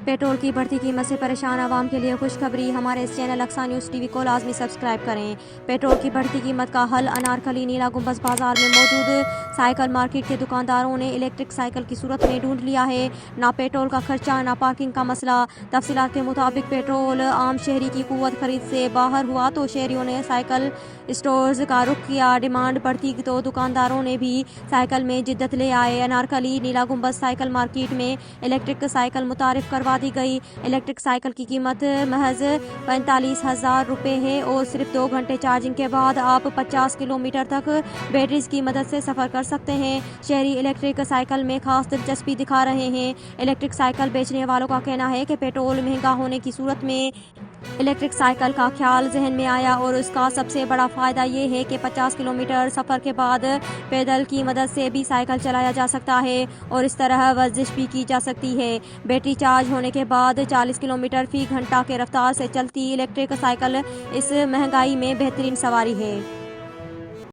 Petrol की बढ़ती कीमत से परेशान आवाम के लिए खुशखबरी। हमारे इस चैनल अक्सा न्यूज़ टीवी को लाजमी सब्सक्राइब करें। पेट्रोल की बढ़ती कीमत का हल अनारकली नीला गुंबद बाजार में मौजूद साइकिल मार्केट के दुकानदारों ने इलेक्ट्रिक साइकिल की सूरत में ढूंढ लिया है। ना पेट्रोल का खर्चा, ना पार्किंग का मसला। तफसीलात के मुताबिक पेट्रोल आम शहरी की कुव्वत खरीद से बाहर हुआ तो शहरियों ने साइकिल स्टोर्स का रुख किया। डिमांड बढ़ती तो दुकानदारों ने भी साइकिल में जिद्दत ले आए। अनारकली नीला गुंबद साइकिल मार्केट में इलेक्ट्रिक साइकिल मुतारिफ करवा दी गई। इलेक्ट्रिक साइकिल की कीमत महज 45,000 रुपये है और सिर्फ 2 घंटे चार्जिंग के बाद आप 50 किलोमीटर तक बैटरीज की मदद से सफ़र कर सकते हैं। शहरी इलेक्ट्रिक साइकिल में खास दिलचस्पी दिखा रहे हैं। इलेक्ट्रिक साइकिल बेचने वालों का कहना है कि पेट्रोल महंगा होने की सूरत में इलेक्ट्रिक साइकिल का ख्याल जहन में आया और उसका सबसे बड़ा फ़ायदा ये है कि 50 किलोमीटर सफ़र के बाद पैदल की मदद से भी साइकिल चलाया जा सकता है और इस तरह वर्जिश भी की जा सकती है। बैटरी चार्ज होने के बाद 40 किलोमीटर फी घंटा के रफ्तार से चलती इलेक्ट्रिक साइकिल इस महंगाई में बेहतरीन सवारी है।